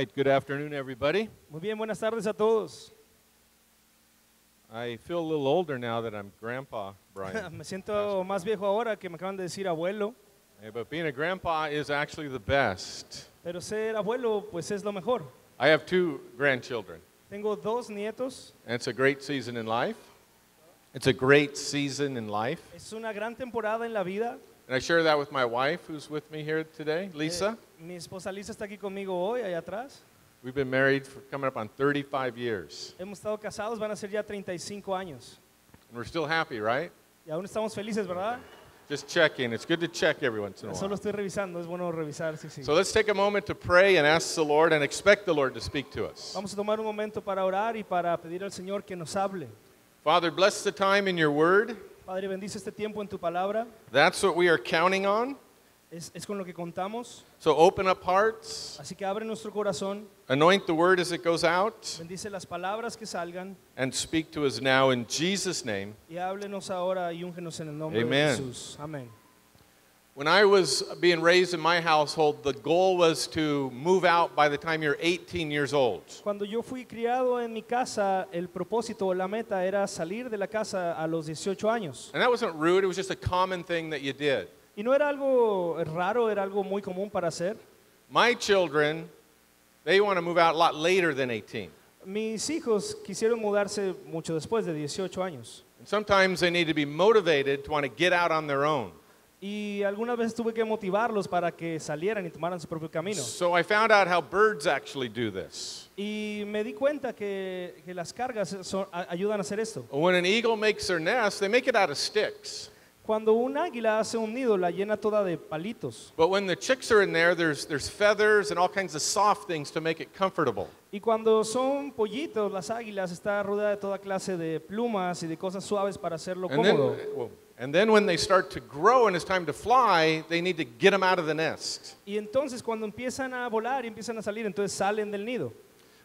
right, good afternoon, everybody. Muy bien, buenas tardes a todos. I feel a little older now that I'm Grandpa Brian. Me siento más viejo ahora que me acaban de decir abuelo, But being a grandpa is actually the best. pero ser abuelo pues es lo mejor. I have two grandchildren, Tengo dos nietos, and it's a great season in life. It's a great season in life. es una gran temporada en la vida. And I share that with my wife, who's with me here today, Lisa. Mi esposa Lisa está aquí conmigo hoy, allá atrás. We've been married for coming up on 35 years. Hemos estado casados, van a ser ya 35 años. And we're still happy, right? Y aún estamos felices, ¿verdad? Just checking. It's good to check every once in a Solo while. estoy revisando, es bueno revisar, sí. So let's take a moment to pray and ask the Lord and expect the Lord to speak to us. Vamos a tomar un momento para orar y para pedir al Señor que nos hable. Father, bless the time in your word. Padre, bendice este tiempo en tu palabra. That's what we are counting on. Es con lo que contamos. So open up hearts, Así que abre nuestro corazón, anoint the word as it goes out, bendice las palabras que salgan and speak to us now in Jesus' name. y háblenos ahora y úngenos en el nombre Amen. de Jesús. Amén. When I was being raised in my household, the goal was to move out by the time you're 18 years old. Cuando yo fui criado en mi casa, el propósito o la meta era salir de la casa a los 18 años. And that wasn't rude, it was just a common thing that you did. Y no era algo raro, era algo muy común para hacer. My children, they want to move out a lot later than 18. Mis hijos quisieron mudarse mucho después de 18 años. And sometimes they need to be motivated to want to get out on their own. Y algunas veces tuve que motivarlos para que salieran y tomaran su propio camino. So I found out how birds actually do this. Y me di cuenta que las cargas ayudan a hacer esto. When an eagle makes their nest, they make it out of sticks. Cuando un águila hace un nido, la llena toda de palitos. But when the chicks are in there, there's feathers and all kinds of soft things to make it comfortable. Y cuando son pollitos, las águilas, está rodeada de toda clase de plumas y de cosas suaves para hacerlo cómodo. And then when they start to grow and it's time to fly, they need to get them out of the nest. Y entonces cuando empiezan a volar y empiezan a salir, entonces salen del nido.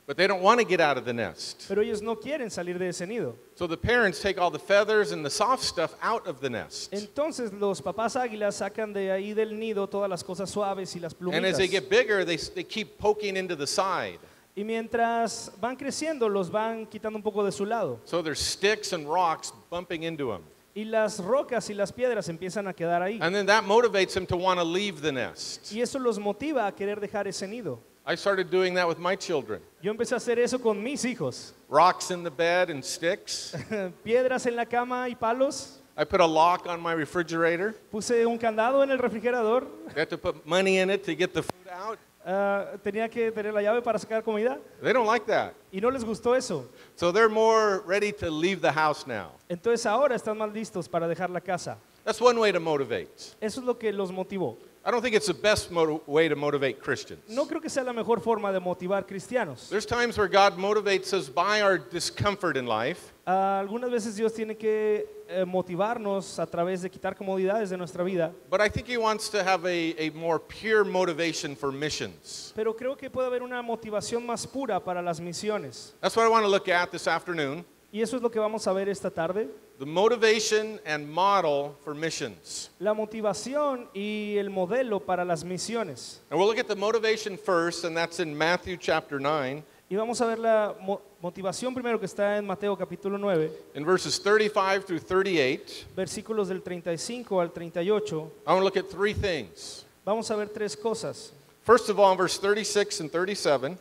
But they don't want to get out of the nest. Pero ellos no quieren salir de ese nido. So the parents take all the feathers and the soft stuff out of the nest. Entonces los papás águilas sacan de ahí del nido todas las cosas suaves y las And as they plumitas. get bigger, they keep poking into the side. Y mientras van creciendo, los van quitando un poco de su lado. So there's sticks and rocks bumping into them. Y las rocas y las piedras empiezan a quedar ahí. And then that motivates them to want to leave the nest. Y eso los motiva a querer dejar ese nido. I started doing that with my children. Yo empecé a hacer eso con mis hijos. Rocks in the bed and sticks. Piedras en la cama y palos. I put a lock on my refrigerator. Puse un candado en el refrigerador. They have to put money in it to get the food out. Tenía que tener la llave para sacar comida. They don't like that. Y no les gustó eso. So they're more ready to leave the house now. Entonces ahora están más listos para dejar la casa. That's one way to motivate. Eso es lo que los motivó. I don't think it's the best way to motivate Christians. No creo que sea la mejor forma de motivar cristianos. There's times where God motivates us by our discomfort in life. Algunas veces Dios tiene que motivarnos a través de quitar comodidades de nuestra vida. But I think He wants to have a more pure motivation for missions. Pero creo que puede haber una motivación más pura para las misiones. That's what I want to look at this afternoon. Y eso es lo que vamos a ver esta tarde. The motivation and model for missions. La motivación y el modelo para las misiones. And we'll look at the motivation first, and that's in Matthew chapter 9. Y vamos a ver la motivación primero que está en Mateo capítulo 9, In verses 35 through 38, versículos del 35 al 38. I want to look at three things. Vamos a ver tres cosas. First of all, in verse 36 and 37,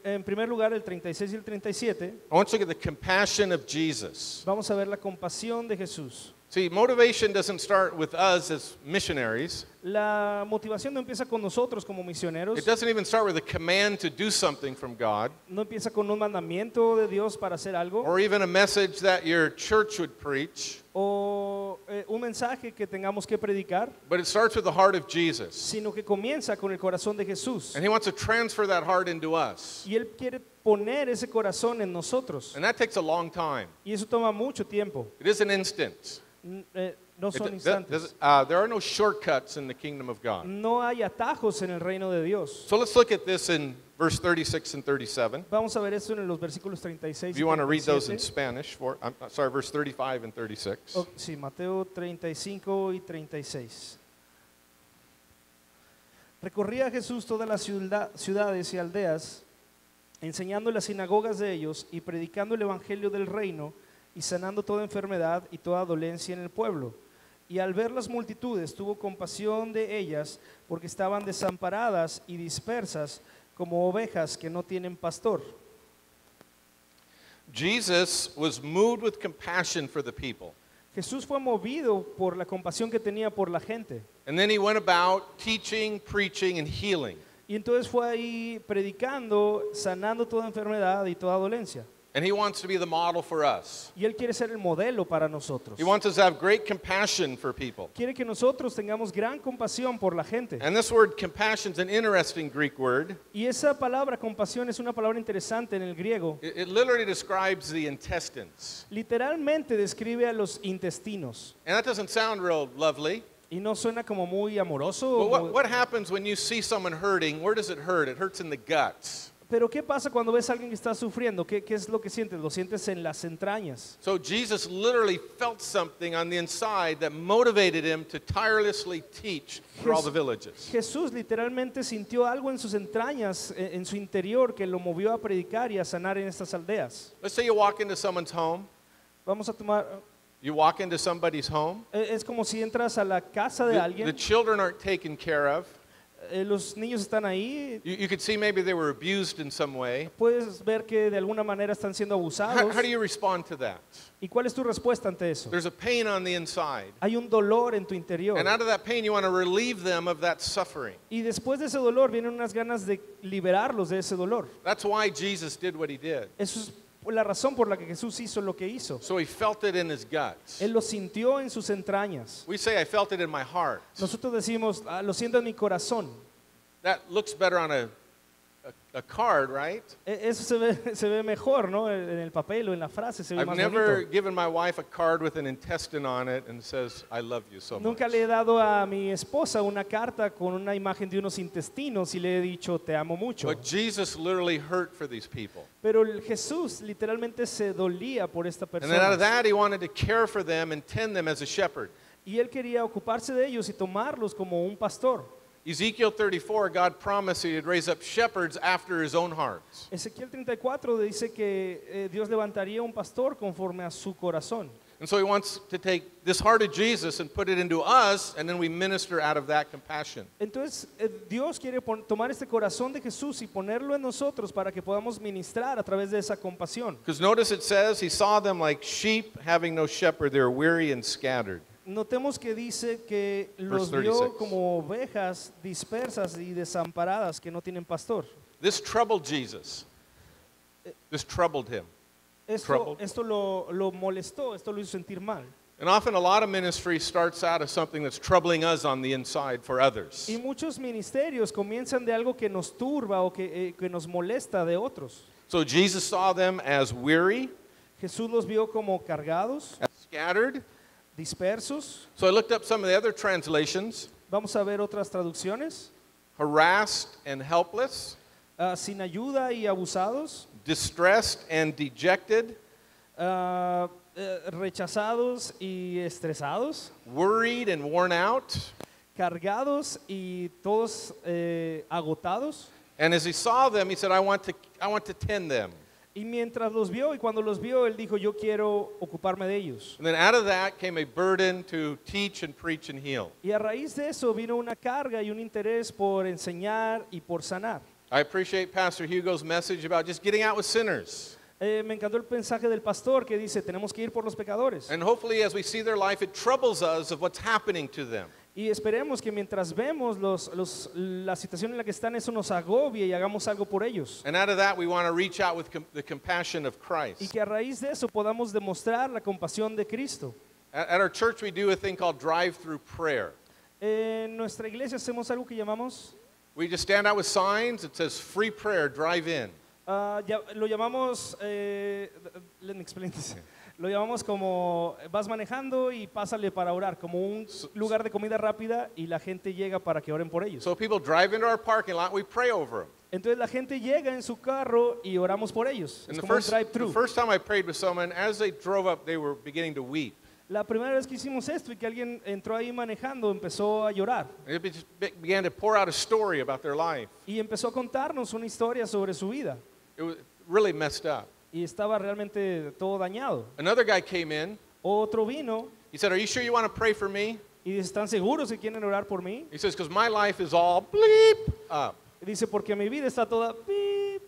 En primer lugar, el 36 y el 37, I want to look at the compassion of Jesus. vamos a ver la compasión de Jesús. See, motivation doesn't start with us as missionaries. La motivación no empieza con nosotros como misioneros, It doesn't even start with a command to do something from God, no empieza con un mandamiento de Dios para hacer algo, or even a message that your church would preach, o un mensaje que tengamos que predicar, but it starts with the heart of Jesus. sino que comienza con el corazón de Jesús. And He wants to transfer that heart into us. Y Él quiere poner ese corazón en nosotros. And that takes a long time. Y eso toma mucho tiempo. It is an instant. No son There instantes. are no shortcuts in the kingdom of God. No hay atajos en el reino de Dios. So let's look at this in verse 36 and 37. Vamos a ver esto en los versículos 36 If y you want to read those in 37. Spanish, I'm sorry, verse 35 and 36. Sí, Mateo 35 y 36. Recorría Jesús todas las ciudades y aldeas, enseñando en las sinagogas de ellos y predicando el evangelio del reino y sanando toda enfermedad y toda dolencia en el pueblo. Y al ver las multitudes tuvo compasión de ellas porque estaban desamparadas y dispersas como ovejas que no tienen pastor. Jesus was moved with compassion for the people. Jesús fue movido por la compasión que tenía por la gente. And then he went about teaching, preaching, and healing. Y entonces fue ahí predicando, sanando toda enfermedad y toda dolencia. And he wants to be the model for us. Y Él quiere ser el modelo para nosotros. He wants us to have great compassion for people. Quiere que nosotros tengamos gran compasión por la gente. And this word compassion is an interesting Greek word. Y esa palabra compasión es una palabra interesante en el griego. It literally describes the intestines. Literalmente describe a los intestinos. And that doesn't sound real lovely. Y no suena como muy amoroso. But what happens when you see someone hurting? Where does it hurt? It hurts in the guts. Pero ¿qué pasa cuando ves a alguien que está sufriendo? ¿Qué es lo que sientes? Lo sientes en las entrañas. So Jesus literally felt something on the inside that motivated him to tirelessly teach through all the villages. Jesús literalmente sintió algo en sus entrañas, en su interior, que lo movió a predicar y a sanar en estas aldeas. Let's say you walk into someone's home. Vamos a tomar, You walk into somebody's home. es como si entras a la casa de The alguien, children aren't taken care of. los niños están ahí, You could see maybe they were abused in some way. puedes ver que de alguna manera están siendo abusados. How do you respond to that? ¿Y cuál es tu respuesta ante eso? There's a pain on the inside. Hay un dolor en tu interior. And out of that pain, you want to relieve them of that suffering. Y después de ese dolor vienen unas ganas de liberarlos de ese dolor. That's why Jesus did what he did. Eso es la razón por la que Jesús hizo lo que hizo. So he felt it in his guts. Él lo sintió en sus entrañas. We say, I felt it in my heart. Nosotros decimos, lo siento en mi corazón. That looks better on a card, right? Eso se ve mejor, ¿no? En el papel o en la frase se ve I've más never bonito. given my wife a card with an intestine on it and says, I love you so much. Nunca le he dado a mi esposa una carta con una imagen de unos intestinos y le he dicho, te amo mucho. But Jesus literally hurt for these people. Pero Jesús literalmente se dolía por esta And then out of persona. that, he wanted to care for them and tend them as a shepherd. Y él quería ocuparse de ellos y tomarlos como un pastor. Ezekiel 34, God promised he'd raise up shepherds after his own heart. Ezequiel 34 dice que Dios levantaría un pastor conforme a su corazón. And so he wants to take this heart of Jesus and put it into us, and then we minister out of that compassion. Entonces Dios quiere tomar este corazón de Jesús y ponerlo en nosotros para que podamos ministrar a través de esa compasión. Because notice it says, he saw them like sheep having no shepherd. They were weary and scattered. Notemos que dice que los Verse vio 36. como ovejas dispersas y desamparadas que no tienen pastor. This troubled Jesus. This troubled him. Esto lo molestó, esto lo hizo sentir mal. And often a lot of ministry starts out as something that's troubling us on the inside for others. Y muchos ministerios comienzan de algo que nos turba o que nos molesta de otros. So Jesus saw them as weary, Jesús los vio como cargados, as scattered. dispersos. So I looked up some of the other translations. Vamos a ver otras traducciones. Harassed and helpless, Sin ayuda y abusados, distressed and dejected, rechazados y estresados, worried and worn out. cargados y todos agotados. And as he saw them, he said, I want to tend them. Y mientras los vio y cuando los vio, él dijo, yo quiero ocuparme de ellos. And then out of that came a burden to teach and preach and heal. Y a raíz de eso vino una carga y un interés por enseñar y por sanar. I appreciate Pastor Hugo's message about just getting out with sinners. Me encantó el mensaje del pastor que dice, tenemos que ir por los pecadores. And hopefully as we see their life, it troubles us of what's happening to them. Y esperemos que mientras vemos la situación en la que están, eso nos agobie y hagamos algo por ellos. And out of that, we want to reach out with the compassion of Y Christ. que a raíz de eso podamos demostrar la compasión de Cristo. At our church, we do a thing called drive-through prayer. En nuestra iglesia hacemos algo que llamamos, We just stand out with signs. It says free prayer, drive in. lo llamamos, let me explain this. Lo llamamos como vas manejando y pásale para orar, como un lugar de comida rápida y la gente llega para que oren por ellos. So people drive into our parking lot, we pray over them. Entonces la gente llega en su carro y oramos por ellos. And Es the como un first drive-thru. time I prayed with someone, as they drove up, they were beginning to weep. La primera vez que hicimos esto y que alguien entró ahí manejando, empezó a llorar And it just began to pour out a story about their life. y empezó a contarnos una historia sobre su vida It was really messed up. y estaba realmente todo dañado. Another guy came in. Otro vino He said, "Are you sure you want to pray for me?" y dice, ¿están seguros que quieren orar por mí? He says, "Because my life is all bleep up." Y dice, porque mi vida está toda, pip,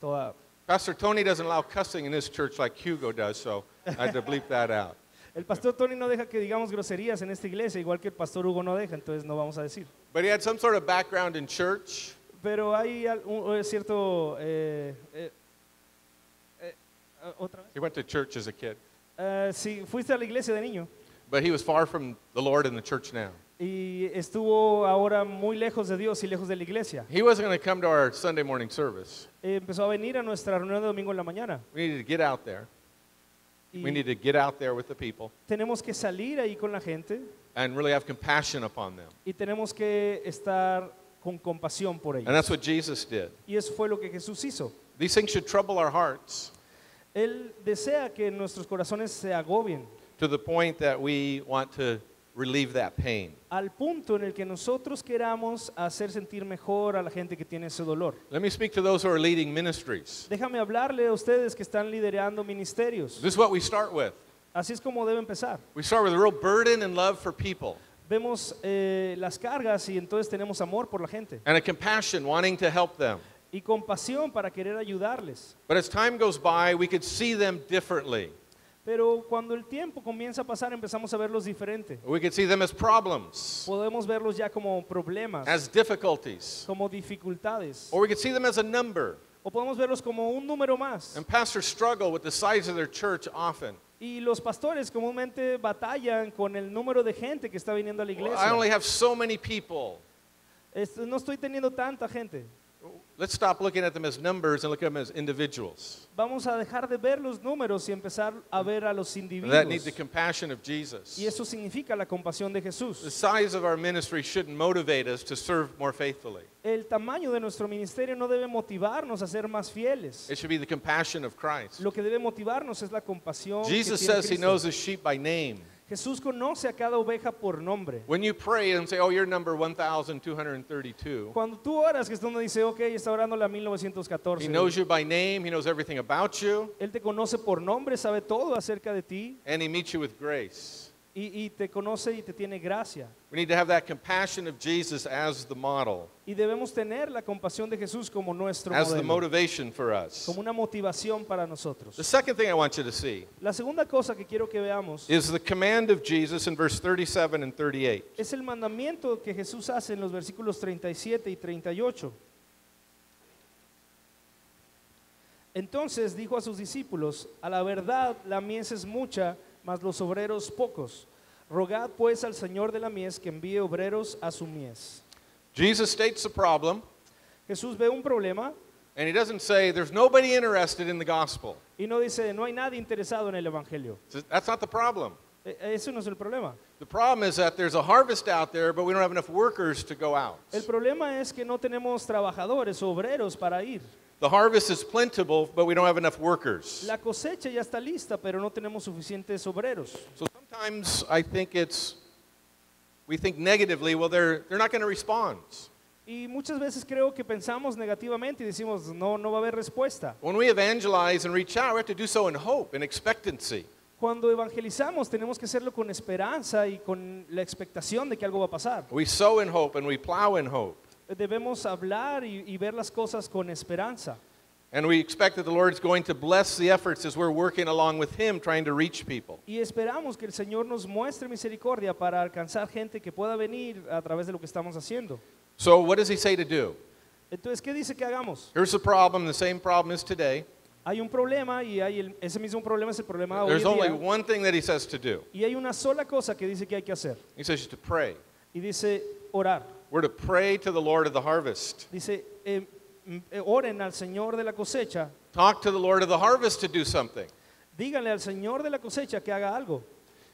toda. Pastor Tony doesn't allow cussing in his church like Hugo does, so I had to bleep that out. El pastor Tony no deja que digamos groserías en esta iglesia, igual que el pastor Hugo no deja, entonces no vamos a decir. But he had some sort of background in church. Pero hay un cierto... ¿Otra vez? He went to church as a kid. Sí, fuiste a la iglesia de niño But he was far from the Lord and the church now. y estuvo ahora muy lejos de Dios y lejos de la iglesia. He wasn't going to come to our Sunday morning service. Empezó a venir a nuestra reunión de domingo en la mañana. We needed to get out there. Y We needed to get out there with the people tenemos que salir ahí con la gente and really have compassion upon them. y tenemos que estar con compasión por And ellos. that's what Jesus did. Y eso fue lo que Jesús hizo. These things should trouble our hearts Él desea que nuestros corazones se agobien to the point that we want to relieve that pain. al punto en el que nosotros queramos hacer sentir mejor a la gente que tiene ese dolor. Let me speak to those who are leading ministries. Déjame hablarle a ustedes que están liderando ministerios. This is what we start with. Así es como debe empezar. We start with a real burden and love for people Vemos las cargas y entonces tenemos amor por la gente and a compassion wanting to help them. y compasión para querer ayudarles. But as time goes by, we could see them differently. Pero cuando el tiempo comienza a pasar empezamos a verlos diferente. We could see them as problems, Podemos verlos ya como problemas, as difficulties, como dificultades, or we could see them as a number. o podemos verlos como un número más. And pastors struggle with the size of their church often. Y los pastores comúnmente batallan con el número de gente que está viniendo a la I iglesia. only have so many people. No estoy teniendo tanta gente. Let's stop looking at them as numbers and look at them as individuals Vamos a dejar de ver los números y empezar a ver a los that need individuos. the compassion of Jesus. Y eso significa la compasión de The Jesús. size of our ministry shouldn't motivate us to serve more faithfully. El tamaño de nuestro ministerio no debe motivarnos a ser más fieles. It should be the compassion of Christ. Lo que debe motivarnos es la compasión que Jesus tiene says he Cristo. knows his sheep by name. Jesús conoce a cada oveja por nombre. When you pray and say, "Oh, you're number 1232," Cuando tú oras, que es donde dice, ok, está orando la 1914. he knows you by name, he knows everything about you, Él te conoce por nombre, sabe todo acerca de ti and he meets you with grace. y te conoce y te tiene gracia. We need to have that compassion of Jesus as the model, Y debemos tener la compasión de Jesús como nuestro as the modelo, motivation for us. como una motivación para nosotros. The second thing I want you to see La segunda cosa que quiero que veamos is the command of Jesus in verse 37 and 38. es el mandamiento que Jesús hace en los versículos 37 y 38. Entonces dijo a sus discípulos, a la verdad la mies es mucha, mas los obreros pocos. Rogad pues al Señor de la mies que envíe obreros a su mies. Jesus states the problem, Jesús ve un problema and he doesn't say there's nobody interested in the gospel. y no dice, no hay nadie interesado en el evangelio. He says, that's not the problem. Eso no es el problema. The problem is that there's a harvest out there, but we don't have enough workers to go out. El problema es que no tenemos trabajadores, obreros para ir. The harvest is plentiful, but we don't have enough workers. La cosecha ya está lista, pero no tenemos suficientes obreros. So sometimes I think we think negatively, well, they're not going to respond. Y muchas veces creo que pensamos negativamente y decimos, no va a haber respuesta. When we evangelize and reach out, we have to do so in hope and expectancy. Cuando evangelizamos tenemos que hacerlo con esperanza y con la expectación de que algo va a pasar. We sow in hope and we plow in hope. Debemos hablar y ver las cosas con esperanza. And we expect that the Lord is going to bless the efforts as we're working along with Him trying to reach people. Y esperamos que el Señor nos muestre misericordia para alcanzar gente que pueda venir a través de lo que estamos haciendo. So what does He say to do? Entonces, ¿qué dice que hagamos? Here's the problem, the same problem is today. Hay un problema y ese mismo problema es el problema de hoy There's en only día. one thing that He says to do. Y hay una sola cosa que dice que hay que hacer. He says to pray. Y dice orar. We're to pray to the Lord of the harvest. Dice, oren al Señor de la cosecha. Talk to the Lord of the harvest to do something. Díganle al Señor de la cosecha que haga algo.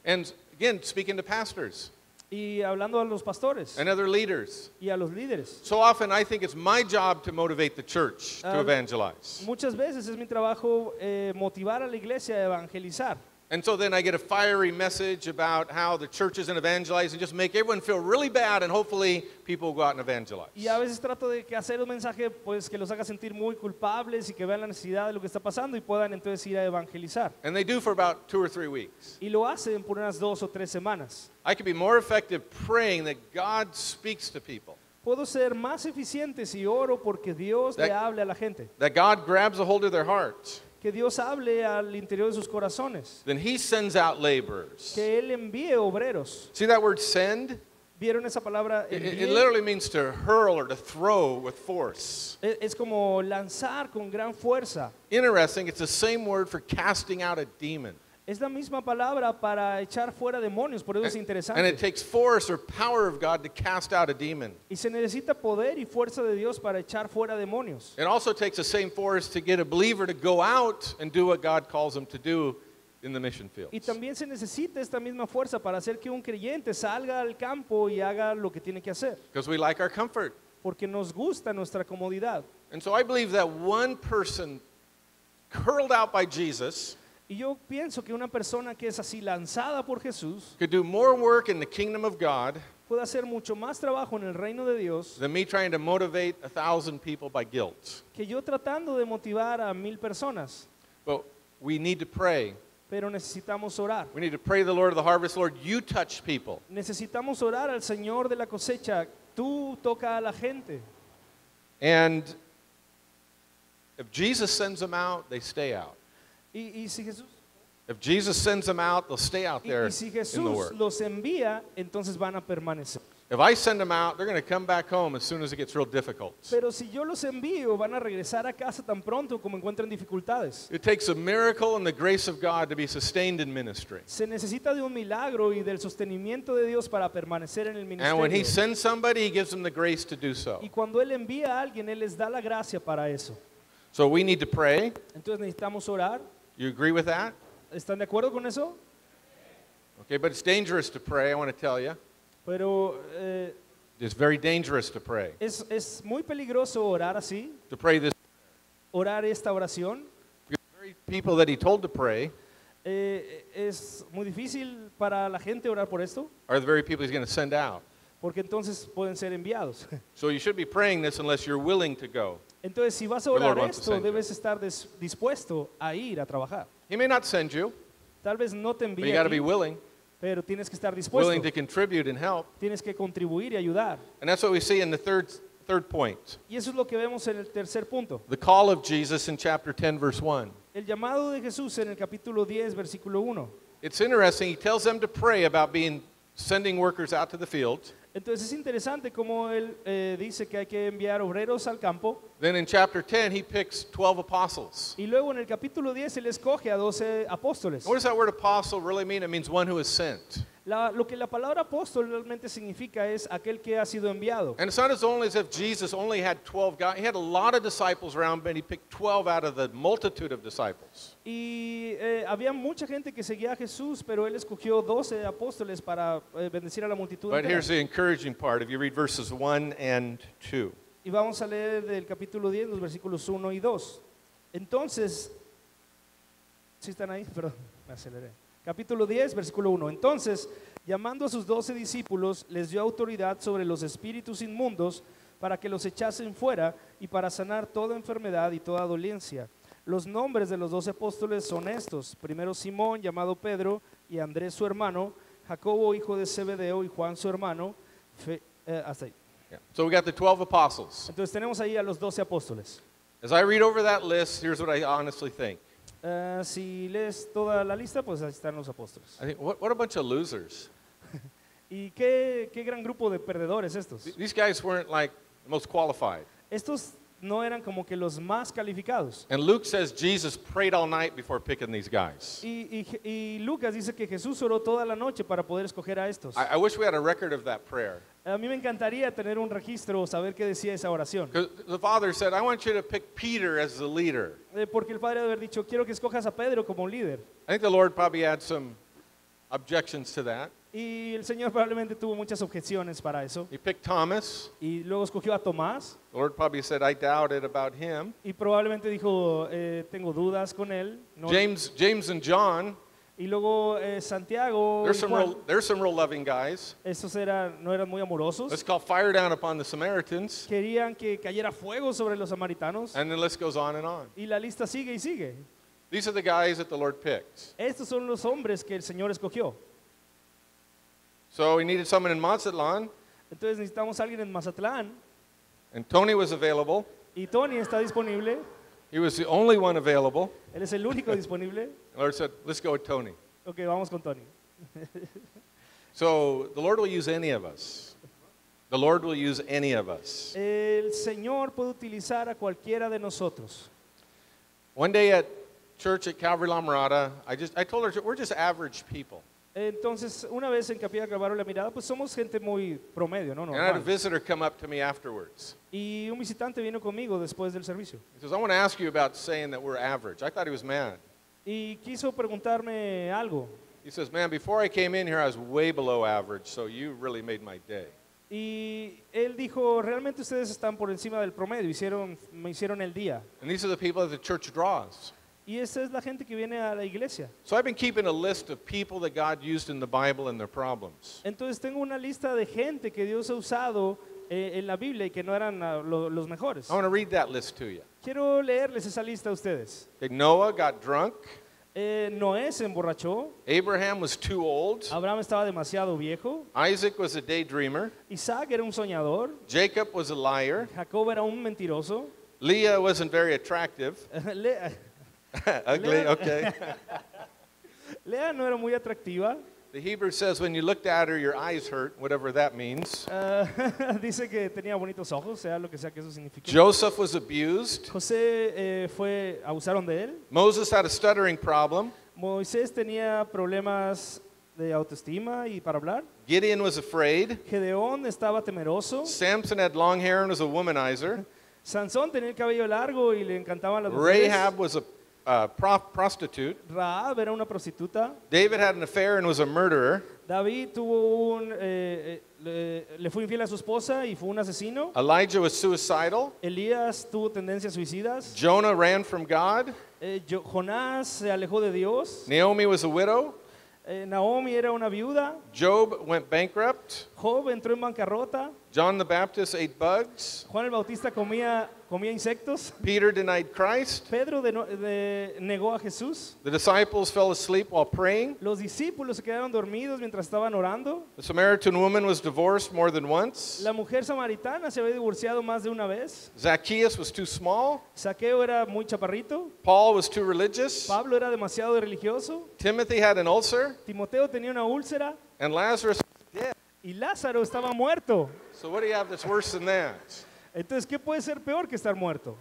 And again, speaking to pastors Y hablando a los pastores and other leaders. y a los líderes. So often I think it's my job to motivate the church to evangelize. Muchas veces es mi trabajo motivar a la iglesia a evangelizar. And so then I get a fiery message about how the church isn't evangelizing, just make everyone feel really bad, and hopefully people will go out and evangelize. Y a veces trato de que hacer un mensaje pues que los haga sentir muy culpables y que vean la necesidad de lo que está pasando y puedan entonces ir a evangelizar. And they do for about 2 or 3 weeks. Y lo hacen por unas 2 o 3 semanas. I could be more effective praying that God speaks to people, Puedo ser más eficiente si oro porque Dios le That- hable a la gente. that God grabs a hold of their hearts, Que Dios hable al interior de sus corazones. then He sends out laborers. Que Él envíe obreros. See that word send? ¿Vieron esa palabra It envíe? literally means to hurl or to throw with force. Es como lanzar con gran fuerza. Interesting, it's the same word for casting out a demon. Es la misma palabra para echar fuera demonios, por eso es And it interesante. takes force or power of God to cast out a demon. Y se necesita poder y fuerza de Dios para echar fuera demonios. It also takes the same force to get a believer to go out and do what God calls them to do in the mission Y fields. también se necesita esta misma fuerza para hacer que un creyente salga al campo y haga lo que tiene que hacer, Because we like our comfort. porque nos gusta nuestra comodidad. And so I believe that one person curled out by Jesus Y yo pienso que una persona que es así lanzada por Jesús could do more work in the kingdom of God puede hacer mucho más trabajo en el reino de Dios than me trying to motivate 1,000 people by guilt. que yo tratando de motivar a 1000 personas. But we need to pray. Pero necesitamos orar. We need to pray to the Lord of the harvest, Lord, you touch people. Necesitamos orar al Señor de la cosecha. Tú toca a la gente. And if Jesus sends them out, they stay out. Y si Jesús, If Jesus sends them out, they'll stay out there y si in the Jesús work. los envía, entonces van a permanecer. If I send them out, they're going to come back home as soon as it gets real difficult. Pero si yo los envío, van a regresar a casa tan pronto como encuentren dificultades. It takes a miracle and the grace of God to be sustained in ministry. Se necesita de un milagro y del sostenimiento de Dios para permanecer en el And when He ministerio. sends somebody, He gives them the grace to do so. Y cuando Él envía a alguien, Él les da la gracia para eso. So we need to pray. Entonces necesitamos orar. You agree with that? ¿Están de acuerdo con eso? Okay, but it's dangerous to pray, I want to tell you. Pero It's very dangerous to pray. es muy peligroso orar así, To pray this. orar esta oración. The very people that He told to pray Es muy difícil para la gente orar por esto, are the very people He's going to send out. porque entonces pueden ser enviados. So you should be praying this unless you're willing to go. Entonces, si vas a The Lord orar wants to esto, send you. debes estar dispuesto a ir a trabajar. He may not send you, Tal vez no te but you envíe got a to be ti, willing, pero tienes que estar willing dispuesto. to contribute and help. Tienes que contribuir y ayudar. And that's what we see in the third point. Y eso es lo que vemos en el tercer punto. The call of Jesus in chapter 10, verse 1. El llamado de Jesús en el capítulo 10, versículo 1. It's interesting. He tells them to pray about sending workers out to the fields. Entonces es interesante como él dice que hay que enviar obreros al campo. Then in chapter 10, he picks 12 apostles. Y luego en el capítulo 10 él escoge a 12 apóstoles. What does that word apostle really mean? It means one who is sent. Lo que la palabra apóstol realmente significa es aquel que ha sido enviado. And it's not as if Jesus only had 12 guys. He had a lot of disciples around, but he picked 12 out of the multitude of disciples. Y había mucha gente que seguía a Jesús, pero él escogió 12 apóstoles para bendecir a la multitud But entera. here's the encouraging part. If you read verses 1 and 2. Y vamos a leer del capítulo 10, los versículos 1 y 2. Entonces, ¿sí están ahí? Perdón, me aceleré. Capítulo 10, versículo 1. Entonces, llamando a sus 12 discípulos, les dio autoridad sobre los espíritus inmundos para que los echasen fuera y para sanar toda enfermedad y toda dolencia. Los nombres de los 12 apóstoles son estos. Primero Simón, llamado Pedro, y Andrés su hermano, Jacobo, hijo de Zebedeo, y Juan su hermano. Hasta ahí. Yeah. So we got the 12 apostles. Entonces tenemos ahí a los 12 apóstoles. As I read over that list, here's what I honestly think. Si lees toda la lista, pues ahí están los apóstoles. I think, what a bunch of losers. ¿Y qué gran grupo de perdedores estos? These guys weren't like the most qualified. Estos no eran como que los más calificados. And Luke says Jesus prayed all night before picking these guys. Y Lucas dice que Jesús oró toda la noche para poder escoger a estos. I wish we had a record of that prayer. A mí me encantaría tener un registro o saber qué decía esa oración. Because the Father said, I want you to pick Peter as the leader. Porque el padre debe haber dicho, quiero que escojas a Pedro como líder. I think the Lord probably had some objections to that. Y el Señor probablemente tuvo muchas objeciones para eso. He picked Thomas. Y luego escogió a Tomás. The Lord probably said, I doubted about him. Y probablemente dijo, tengo dudas con él. No, James and John. Y luego Santiago y Juan, There's some real loving guys. estos no eran muy amorosos. Let's call fire down upon the Samaritans. Querían que cayera fuego sobre los samaritanos. And the list goes on and on. Y la lista sigue y sigue. These are the guys that the Lord picked. Estos son los hombres que el Señor escogió. So we needed someone in Mazatlan, Entonces necesitamos a alguien en Mazatlán. and Tony was available. Y Tony está disponible. He was the only one available. Él es el único disponible. The Lord said, let's go with Tony. Ok, vamos con Tony. So the Lord will use any of us. The Lord will use any of us. El Señor puede utilizar a cualquiera de nosotros. One day at church at Calvary La Mirada, I told her, we're just average people. Entonces, una vez en Capilla Calvario La Mirada, pues somos gente muy promedio, ¿no? And I had a Normal. visitor come up to me afterwards. Y un visitante vino conmigo después del servicio. He says, I want to ask you about saying that we're average. I thought he was mad. Y quiso preguntarme algo. He says, man, before I came in here, I was way below average, so you really made my day. Y él dijo, realmente ustedes están por encima del promedio, me hicieron el día. And these are the people that the church draws. Y esa es la gente que viene a la iglesia. So I've been keeping a list of people that God used in the Bible and their problems. Entonces tengo una lista de gente que Dios ha usado en la Biblia y que no eran los mejores. I want to read that list to you. Quiero leerles esa lista a ustedes. Okay, Noah got drunk. Noé se emborrachó. Abraham was too old. Abraham estaba demasiado viejo. Isaac was a daydreamer. Isaac era un soñador. Jacob was a liar. Jacob era un mentiroso. Leah wasn't very attractive. Ugly, okay. Lea no era muy atractiva. The Hebrew says when you looked at her, your eyes hurt, whatever that means. Dice que tenía bonitos ojos, sea lo que sea que eso signifique. Joseph was abused. José abusaron de él. Moses had a stuttering problem. Moisés tenía problemas de autoestima y para hablar. Gideon was afraid. Gedeón estaba temeroso. Samson had long hair and was a womanizer. Sansón tenía el cabello largo y le encantaban las mujeres. Rahab was a prostitute. Rahab era una prostituta. David had an affair and was a murderer. David tuvo le fue infiel a su esposa y fue un asesino. Elijah was suicidal. Elías tuvo tendencias suicidas. Jonah ran from God. Jonás se alejó de Dios. Naomi was a widow. Naomi era una viuda. Job went bankrupt. Job entró en bancarrota. John the Baptist ate bugs. Juan el Bautista comía insectos. Peter denied Christ. Pedro negó a Jesús. The disciples fell asleep while praying. Los discípulos se quedaron dormidos mientras estaban orando. The Samaritan woman was divorced more than once. La mujer samaritana se había divorciado más de una vez. Zacchaeus was too small. Zaqueo era muy chaparrito. Paul was too religious. Pablo era demasiado religioso. Timothy had an ulcer. Timoteo tenía una úlcera. And Lazarus was dead. Y Lázaro estaba muerto. So what do you have that's worse than that? Entonces, ¿qué puede ser peor que estar muerto?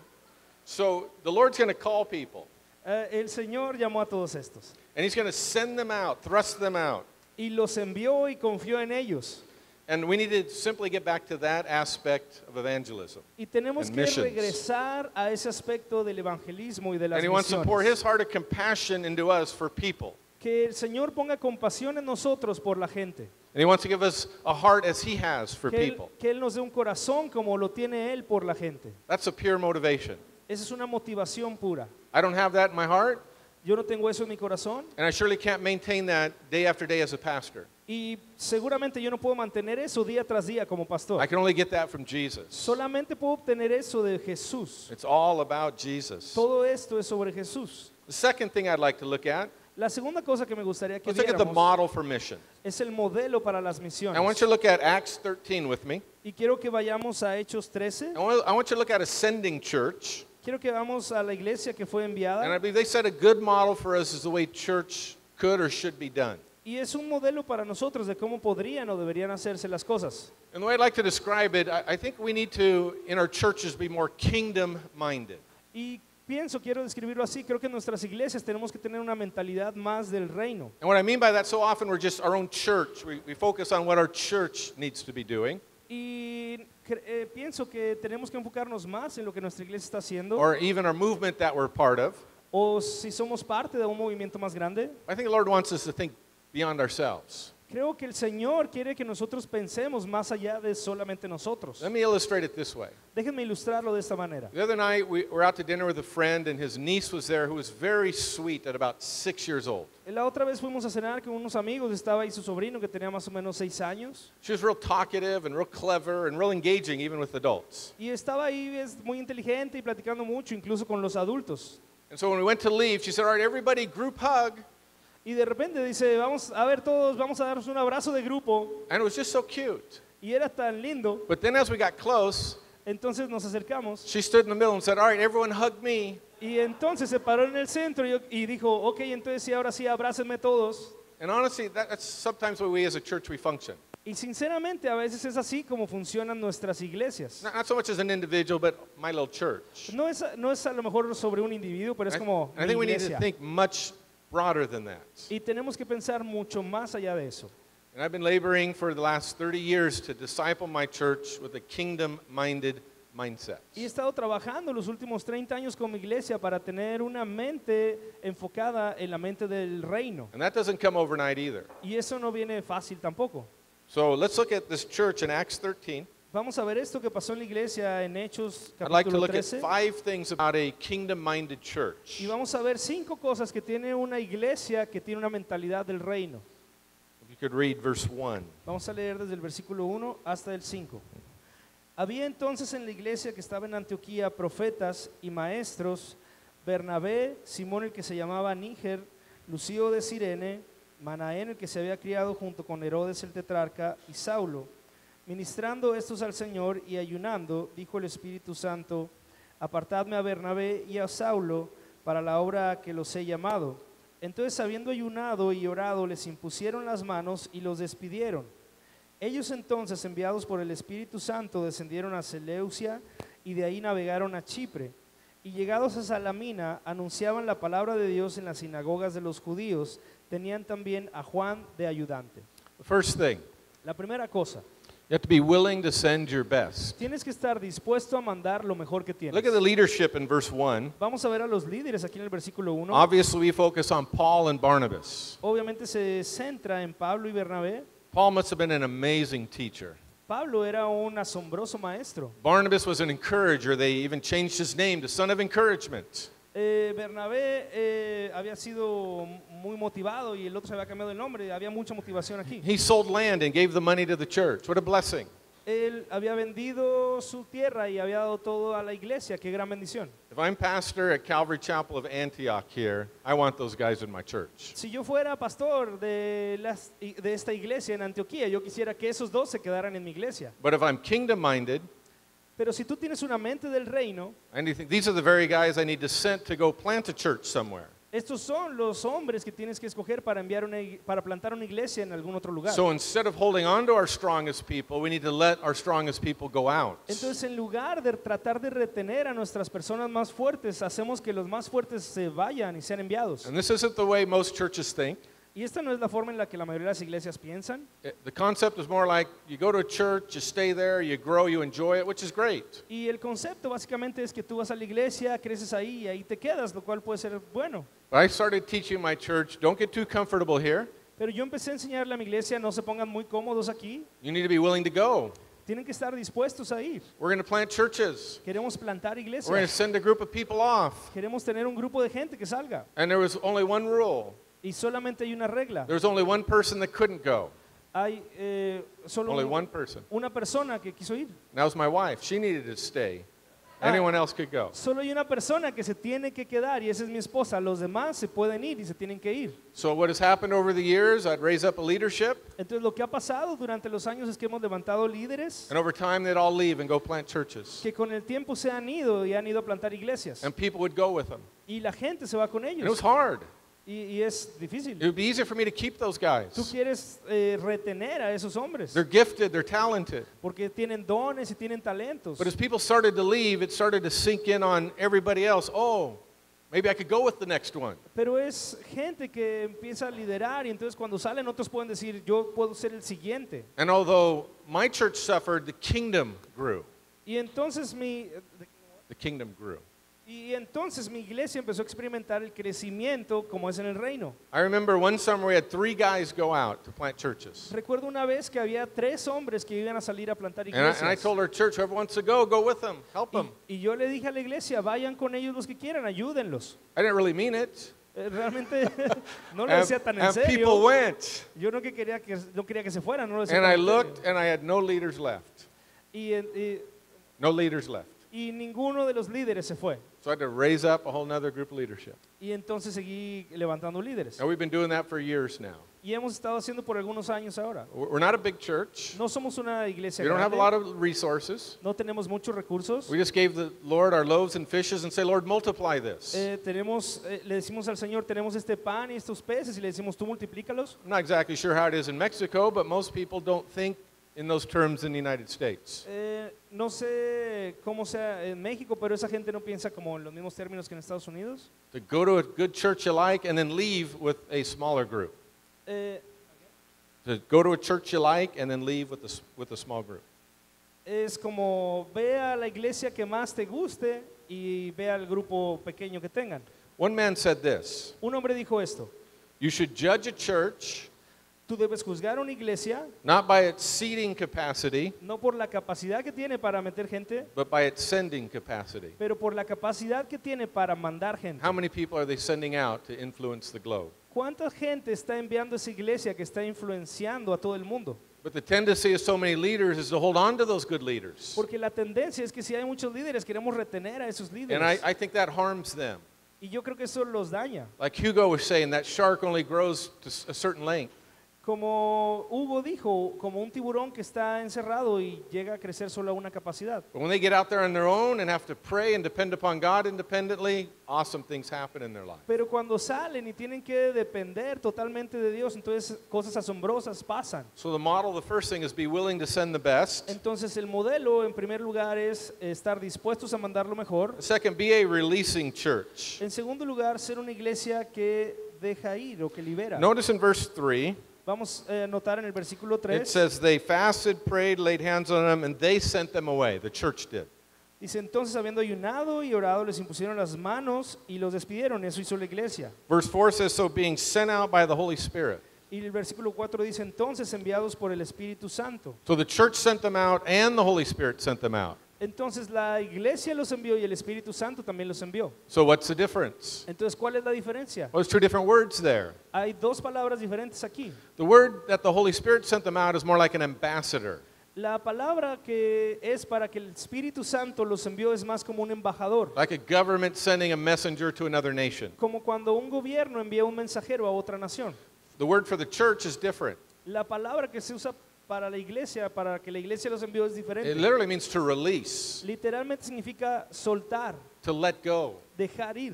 So the Lord's going to call people. El Señor llamó a todos estos. And he's going to send them out, thrust them out. Y los envió y confió en ellos. And we need to simply get back to that aspect of evangelism. Y tenemos And que missions. regresar a ese aspecto del evangelismo y de las And he wants to pour misiones. his heart of compassion into us for people. Que el Señor ponga compasión en nosotros por la gente. And he wants to give us a heart as he has for people. Que Él nos dé un corazón como lo tiene Él por la gente. That's a pure motivation. Esa es una motivación pura. I don't have that in my heart, Yo no tengo eso en mi corazón and I surely can't maintain that day after day as a pastor. y seguramente yo no puedo mantener eso día tras día como pastor. I can only get that from Jesus. Solamente puedo obtener eso de Jesús. It's all about Jesus. Todo esto es sobre Jesús. The second thing I'd like to look at, La segunda cosa que me gustaría que let's look at the viéramos model for mission. es el modelo para las I want misiones. you to look at Acts 13 with me. Y quiero que vayamos a Hechos 13. I want you to look at Ascending Church. Quiero que vamos a la iglesia que fue And I enviada. believe they said a good model for us is the way church could or should be done. Y es un modelo para nosotros de cómo podrían o deberían hacerse las cosas. And the way I'd like to describe it, I think we need to, in our churches, be more kingdom-minded. Y quiero describirlo así, creo que en nuestras iglesias tenemos que tener una mentalidad más del reino. And what I mean by that, so often we're just our own church. We focus on what our church needs to be doing. Y pienso que tenemos que enfocarnos más en lo que nuestra iglesia está haciendo, Or even our movement that we're part of. o si somos parte de un movimiento más grande, I think the Lord wants us to think beyond ourselves. creo que el Señor quiere que nosotros pensemos más allá de solamente nosotros. Let me illustrate it this way. Déjenme ilustrarlo de esta manera. The other night we were out to dinner with a friend, and his niece was there who was very sweet at about 6 years old. La otra vez fuimos a cenar con unos amigos, estaba ahí su sobrino que tenía más o menos 6 años. She was real talkative and real clever and real engaging even with adults. Y estaba ahí, es muy inteligente y platicando mucho, incluso con los adultos. And so when we went to leave, she said, all right, everybody group hug. Y de repente dice, vamos a ver todos, vamos a darnos un abrazo de grupo. And it was just so cute. Y era tan lindo. But then as we got close, Entonces nos acercamos. she stood in the middle and said, all right, everyone hug me. Y entonces se paró en el centro y dijo, ok, entonces sí, ahora sí, abrácenme todos. And honestly, that's sometimes the way we as a church we function. Y sinceramente a veces es así como funcionan nuestras iglesias. Not so much as an individual, but my little church. No es a lo mejor sobre un individuo, pero es como I mi think we need to iglesia. think much broader than that. Y tenemos que pensar mucho más allá de eso. And I've been laboring for the last 30 years to disciple my church with a kingdom-minded mindset. Y he estado trabajando los últimos 30 años con mi iglesia para tener una mente enfocada en la mente del reino. And that doesn't come overnight either. Y eso no viene fácil tampoco. So let's look at this church in Acts 13. Vamos a ver esto que pasó en la iglesia en Hechos I'd like to capítulo look at 13. 5 things about a kingdom-minded church. Y vamos a ver 5 cosas que tiene una iglesia que tiene una mentalidad del reino. If you could read verse 1. Vamos a leer desde el versículo 1 hasta el 5. Había entonces en la iglesia que estaba en Antioquía profetas y maestros, Bernabé, Simón el que se llamaba Níger, Lucio de Cirene, Manaén el que se había criado junto con Herodes el tetrarca y Saulo. Ministrando estos al Señor y ayunando, dijo el Espíritu Santo, apartadme a Bernabé y a Saulo para la obra a que los he llamado. Entonces, habiendo ayunado y orado, les impusieron las manos y los despidieron. Ellos entonces, enviados por el Espíritu Santo, descendieron a Seleucia y de ahí navegaron a Chipre. Y llegados a Salamina, anunciaban la palabra de Dios en las sinagogas de los judíos. Tenían también a Juan de ayudante. The first thing, La primera cosa, you have to be willing to send your best. tienes que estar dispuesto a mandar lo mejor que tienes. Look at the leadership in verse 1. Vamos a ver a los líderes aquí en el versículo 1. Obviously, we focus on Paul and Barnabas. Obviamente se centra en Pablo y Bernabé. Paul must have been an amazing teacher. Pablo era un asombroso maestro. Barnabas was an encourager. They even changed his name to Son of Encouragement. Bernabé había sido muy motivado y el otro se había cambiado el nombre. Había mucha motivación aquí. He sold land and gave the money to the church. What a blessing. Él había vendido su tierra y había dado todo a la iglesia. Qué gran bendición. If I'm pastor at Calvary Chapel of Antioch here, I want those guys in my church. Si yo fuera pastor de esta iglesia en Antioquía, yo quisiera que esos dos se quedaran en mi iglesia. But if I'm kingdom-minded, Pero si tú tienes una mente del reino, and you think these are the very guys I need to send to go plant a church somewhere. estos son los hombres que tienes que escoger para para plantar una iglesia en algún otro lugar. So instead of holding on to our strongest people, we need to let our strongest people go out. Entonces, en lugar de tratar de retener a nuestras personas más fuertes, hacemos que los más fuertes se vayan y sean enviados. And this isn't the way most churches think. Y esta no es la forma en la que la mayoría de las iglesias piensan. The concept is more like you go to a church, you stay there, you grow, you enjoy it, which is great. Y el concepto básicamente es que tú vas a la iglesia, creces ahí y ahí te quedas, lo cual puede ser bueno. But I started teaching my church, don't get too comfortable here. Pero yo empecé a enseñarle a mi iglesia, no se pongan muy cómodos aquí, You need to be willing to go. tienen que estar dispuestos a ir. We're going to plant churches. Queremos plantar We're going to iglesias, send a group of people off. queremos tener un grupo de gente que salga. And there was only one rule. Y solamente hay una regla. There was only one person that couldn't go. Hay solo Only one person. una persona que quiso ir. And that was my wife. She needed to stay. Anyone else could go. Solo hay una persona que se tiene que quedar y esa es mi esposa. Los demás se pueden ir y se tienen que ir. So what has happened over the years, I'd raise up a leadership, Entonces lo que ha pasado durante los años es que hemos levantado líderes and over time they'd all leave and go plant churches. que con el tiempo se han ido y han ido a plantar iglesias. And people would go with them. Y la gente se va con And it was ellos. hard. Y es difícil. It would be easier for me to keep those Tú guys. quieres retener a esos hombres They're gifted, they're talented. porque tienen dones y tienen talentos. But as people started to leave, it started to sink in on everybody else. Oh, maybe I could go with the next one. Pero es gente que empieza a liderar y entonces cuando salen otros pueden decir, yo puedo ser el siguiente. And although my church suffered, the kingdom grew. Y entonces The kingdom grew. Y entonces mi iglesia empezó a experimentar el crecimiento como es en el reino. I remember one summer we had 3 guys go out to plant churches. Recuerdo una vez que había 3 hombres que iban a salir a plantar And I iglesias. told our church, whoever wants to go with them, help them. Y yo le dije a la iglesia, vayan con ellos los que quieran, ayúdenlos. I didn't really mean it. Realmente no lo decía tan en And people serio. went. Yo no quería que se fueran, no lo decía And tan I en serio. looked and I had no leaders left. Y No leaders left. ninguno de los líderes se fue. So I had to raise up a whole nother group of leadership. Y entonces seguí levantando líderes. And we've been doing that for years now. Y hemos estado haciendo por algunos años ahora. We're not a big church. No somos una iglesia We don't have a grande, lot of resources. no tenemos muchos recursos. We just gave the Lord our loaves and fishes and say, Lord, multiply this. Le decimos al Señor, tenemos este pan y estos peces y le decimos, tú multiplícalos. I'm not exactly sure how it is in Mexico, but most people don't think in those terms in the United States. No sé cómo sea en México, pero esa gente no piensa como en los mismos términos que en Estados Unidos. To go to a good church you like and then leave with a smaller group. Eh, To go to a church you like and then leave with a small group. es como ve a la iglesia que más te guste y ve al grupo pequeño que tengan. One man said this, Un hombre dijo esto, you should judge a church tú debes juzgar una iglesia not by its seating capacity, no por la capacidad que tiene para meter gente, but by its sending capacity. pero por la capacidad que tiene para mandar gente. How many people are they sending out to influence the globe? ¿Cuánta gente está enviando a esa iglesia que está influenciando a todo el mundo? But the tendency of so many leaders is to hold on to those good leaders. Porque la tendencia es que si hay muchos líderes, queremos retener a esos And líderes. I think that harms them. Y yo creo que eso los daña. Like Hugo was saying, that shark only grows to a certain length. Como Hugo dijo, como un tiburón que está encerrado y llega a crecer solo a una capacidad. But when they get out there on their own and have to pray and depend upon God independently, awesome things happen in their life. Pero cuando salen y tienen que depender totalmente de Dios, entonces cosas asombrosas pasan. So the model, the first thing is be willing to send the best. Entonces el modelo en primer lugar es estar dispuestos a mandar lo mejor. Second, be a releasing church. En segundo lugar, ser una iglesia que deja ir o que libera. Notice in verse 3, Vamos a notar en el versículo it 3, says they fasted, prayed, laid hands on them, and they sent them away. The church did. dice entonces habiendo ayunado y orado les impusieron las manos y los despidieron, eso hizo la iglesia. Verse 4 says, so being sent out by the Holy Spirit. Y el versículo 4 dice entonces enviados por el Espíritu Santo. So the church sent them out and the Holy Spirit sent them out. Entonces la iglesia los envió y el Espíritu Santo también los envió. So what's the difference? Entonces, ¿cuál es la diferencia? Well, there's 2 different words there. Hay dos palabras diferentes aquí. The word that the Holy Spirit sent them out is more like an ambassador. La palabra que es para que el Espíritu Santo los envió es más como un embajador, Like a government sending a messenger to another nation. como cuando un gobierno envía un mensajero a otra nación. The word for the church is different. La palabra que se usa para la iglesia, para que la iglesia los envió es It diferente. literally means to release, Literalmente significa soltar, to let go. dejar ir.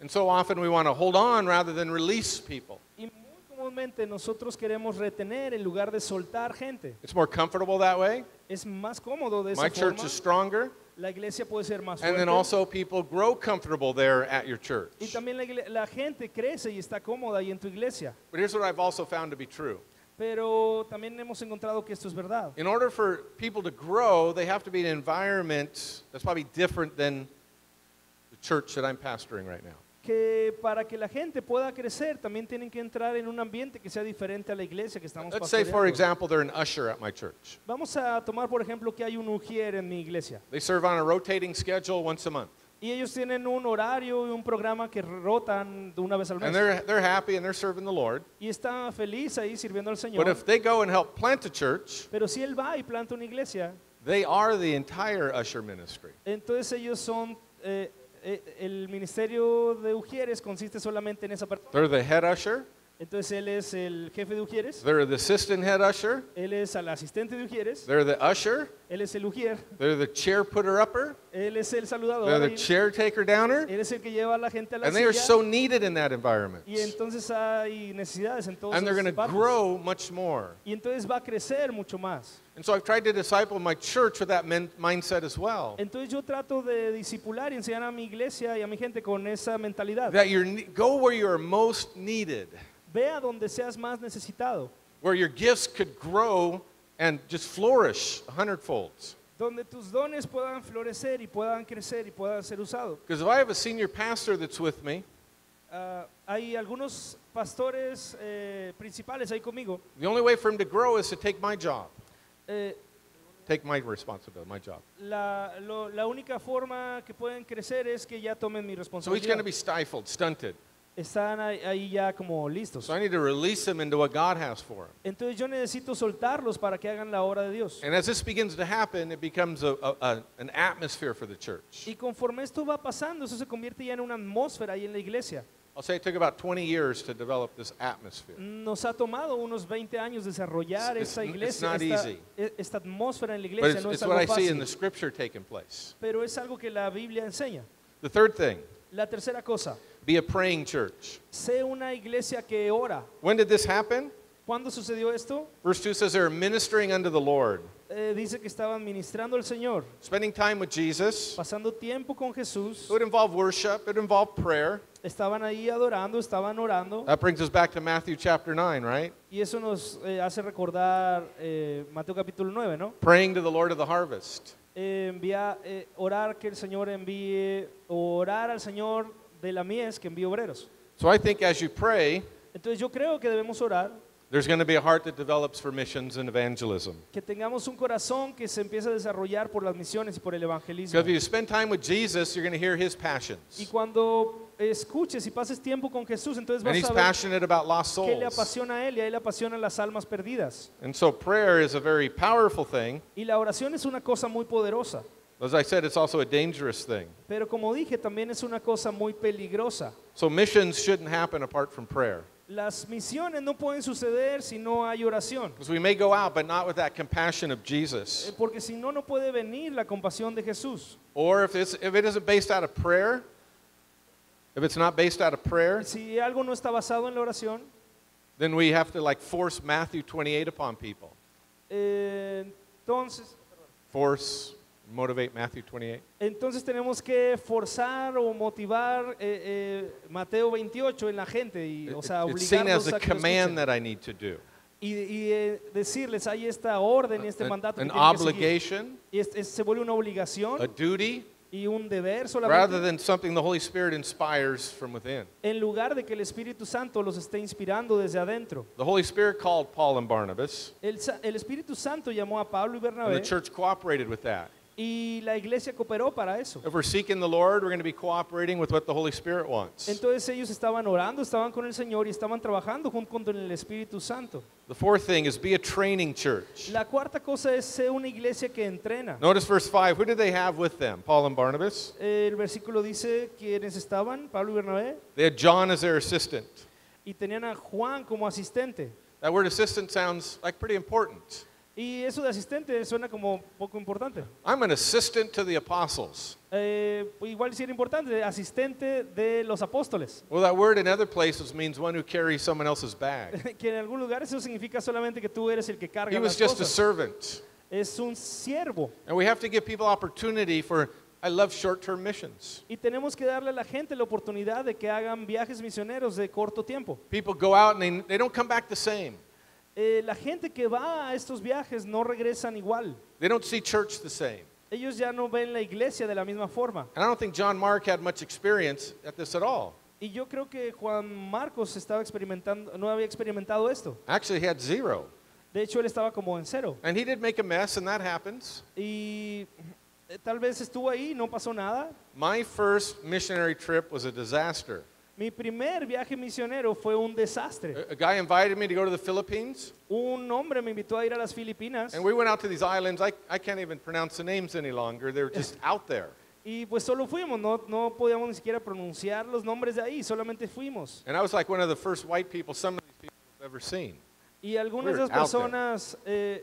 And so often we want to hold on rather than release people. Y muy comúnmente nosotros queremos retener en lugar de soltar gente. It's more comfortable that way. Es más cómodo de esa My church forma. is stronger. La iglesia puede ser más And then fuerte. also people grow comfortable there at your church. Y también la gente crece y está cómoda ahí en tu iglesia. But here's what I've also found to be true. Pero también hemos encontrado que esto es verdad. In order for people to grow, they have to be in an environment that's probably different than the church that I'm pastoring right now. Que para que la gente pueda crecer también tienen que entrar en un ambiente que sea diferente a la iglesia que estamos Let's say, for pastoreando. example, they're an usher at my church. Vamos a tomar por ejemplo que hay un ujier en mi iglesia. They serve on a rotating schedule once a month. Y ellos tienen un horario y un programa que rotan de una vez al And mes. they're happy and they're serving the Lord. Y está feliz ahí sirviendo al But Señor. if they go and help plant a church, Pero si él va y planta una iglesia, they are the entire usher ministry. entonces ellos son, el ministerio de ujieres consiste solamente en esa parte. They're the head usher, Entonces él es el jefe de ujieres, they're the assistant head usher, él es el asistente de ujieres, they're the usher, él es el ujier, they're the chair putter upper, él es el saludador, they're the y chair taker downer, él es el que lleva a la gente a la and they are silla. so needed in that environment. Y entonces hay necesidades en todos And they're going esos to partes. grow much more. Y entonces va a crecer mucho más. And so I've tried to disciple my church with that mindset as well. Entonces yo trato de discipular y enseñar a mi iglesia y a mi gente con esa mentalidad. That go where you are most needed, Ve a donde seas más necesitado, where your gifts could grow and just flourish 100-fold. donde tus dones puedan florecer y puedan crecer y puedan ser usados. Because if I have a senior pastor that's with me, Hay algunos pastores principales ahí conmigo. the only way for him to grow is to take my job, Eh, take my responsibility, my job. la única forma que pueden crecer es que ya tomen mi So he's going to responsabilidad. be stifled, stunted. Están ahí ya como listos. So I need to release him into what God has for him. Entonces yo necesito soltarlos para que hagan la obra de Dios. And as this begins to happen, it becomes an atmosphere for the church. Y conforme esto va pasando, eso se convierte ya en una atmósfera ahí en la iglesia. I'll say it took about 20 years to develop this atmosphere. Nos ha tomado unos 20 años desarrollar esta iglesia, not easy. esta atmósfera en la But iglesia. No it's es what I algo see in the fácil, scripture taking place. pero es algo que la Biblia enseña. The third thing, La tercera cosa, be a praying church. sé una iglesia que ora. When did this happen? ¿Cuándo sucedió esto? Verse 2 says they were ministering unto the Lord, Dice que estaban ministrando al Señor, spending time with Jesus. pasando tiempo con Jesús, It would involve worship, it would involve prayer. estaban ahí adorando, estaban orando. That brings us back to Matthew chapter 9, right? Y eso nos hace recordar Mateo capítulo 9, ¿no? Praying to the Lord of the harvest. Orar que el Señor envíe, o orar al Señor de la mies que envíe obreros. So I think as you pray, Entonces yo creo que debemos orar, there's going to be a heart that develops for missions and evangelism. que tengamos un corazón que se empiece a desarrollar por las misiones y por el evangelismo. So if you spend time with Jesus, you're going to hear his Y passions. cuando escuches y pases tiempo con Jesús, entonces And vas he's a ver passionate about lost qué le souls. apasiona a él y a él le apasionan las almas perdidas. And so prayer is a very powerful thing. Y la oración es una cosa muy poderosa, As I said, it's also a dangerous thing. pero como dije, también es una cosa muy peligrosa. So missions shouldn't happen apart from prayer. Las misiones no pueden suceder si no hay oración, Because we may go out, but not with that compassion of Jesus. porque si no, no puede venir la compasión de Jesús. Or if it isn't based out of prayer, if it's not based out of prayer, Si algo no está basado en la oración, then we have to like force Matthew 28 upon people. entonces Motivate Matthew 28. Entonces tenemos que forzar o motivar Mateo 28 en la gente, y, o sea, It's seen as obligarlos a a que lo command escuchen. that I need to do. Y decirles, hay esta orden y este mandato An que tienen que seguir. obligation, Y se vuelve una obligación a duty, y un deber rather solamente, than something the Holy Spirit inspires from within. en lugar de que el Espíritu Santo los esté inspirando desde adentro. The Holy Spirit called Paul and Barnabas, El Espíritu Santo llamó a Pablo y and the Bernabé, church cooperated with that. y la iglesia cooperó para eso. If we're seeking the Lord, we're going to be cooperating with what the Holy Spirit wants. Entonces ellos estaban orando, estaban con el Señor y estaban trabajando junto con el Espíritu Santo. The fourth thing is be a training church. La cuarta cosa es ser una iglesia que entrena. Notice verse 5. Who did they have with them? Paul and Barnabas. El versículo dice quiénes estaban, Pablo y Bernabé, They had John as their assistant. y tenían a Juan como asistente. That word assistant sounds like pretty important. Y eso de asistente suena como poco importante. I'm an assistant to the apostles. Igual sí era importante, asistente de los apóstoles. Well, that word in other places means one who carries someone else's bag. Que en algún lugar eso significa solamente que tú eres el que He carga was las just a cosas. servant. Es un siervo. And we have to give people opportunity for, I love short-term missions. Y tenemos que darle a la gente la oportunidad de que hagan viajes misioneros de corto tiempo. People go out and they don't come back the same. La gente que va a estos viajes no regresan igual. They don't see church the same. Ellos ya no ven la iglesia de la misma forma. And I don't think John Mark had much experience at this at all. Y yo creo que Juan Marcos estaba experimentando, no había experimentado esto. Actually, he had zero. De hecho, él estaba como en cero. And he did make a mess, and that happens. Y tal vez estuvo ahí, no pasó nada. My first missionary trip was a disaster. Mi primer viaje misionero fue un desastre. A guy invited me to go to the Philippines, Un hombre me invitó a ir a las Filipinas and we went out to these islands. I can't even pronounce the names any longer. They're just out there. y pues solo fuimos, no podíamos ni siquiera pronunciar los nombres de ahí, solamente fuimos. And I was like one of the first white people some of these people have ever seen. Y algunas de We're esas out there. personas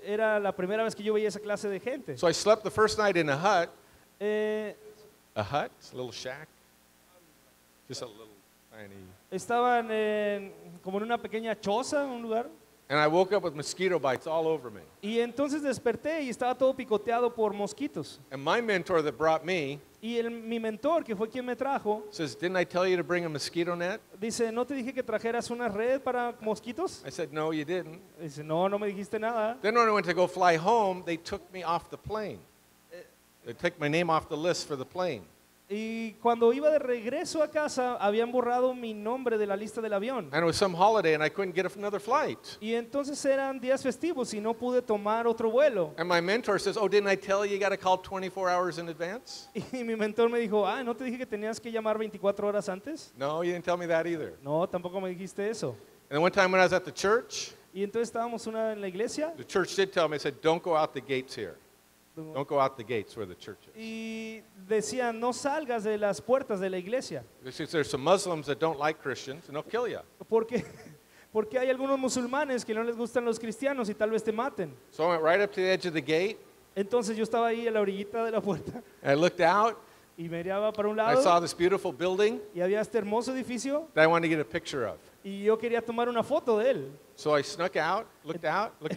era la primera vez que yo veía esa clase de gente. So I slept the first night in a hut. Eh, A hut? A little shack? Just a little tiny. estaban como en una pequeña choza, un lugar. And I woke up with mosquito bites all over me. Y entonces desperté y estaba todo picoteado por mosquitos. And my mentor that brought me Y mi mentor, que fue quien me trajo, says, "Didn't I tell you to bring a mosquito net?" dice, ¿no te dije que trajeras una red para mosquitos? I said, "No, you didn't." Dice, no, no me dijiste nada. Then when I went to go fly home, they took me off the plane. They take my name off the list for the plane. Y cuando iba de regreso a casa, habían borrado mi nombre de la lista del avión. And it was some holiday and I couldn't get another flight. Y entonces eran días festivos y no pude tomar otro vuelo. And my mentor says, oh, didn't I tell you got to call 24 hours in advance? Y mi mentor me dijo, ¿no te dije que tenías que llamar 24 horas antes? No, you didn't tell me that either. No, tampoco me dijiste eso. And then one time when I was at the church, Y entonces estábamos en la iglesia the church did tell me, I said, don't go out the gates here. Don't go out the gates where the church is. y decían, no salgas de las puertas de la iglesia, There's some Muslims that don't like Christians and they'll kill you. porque, porque hay algunos musulmanes que no les gustan los cristianos y tal vez te maten. So I went right up to the edge of the gate Entonces yo estaba ahí en la orillita de la puerta and I looked out. y miraba para un I saw lado this beautiful building y había este hermoso edificio that I wanted to get a picture of. y yo quería tomar una foto de él. So I snuck out, looked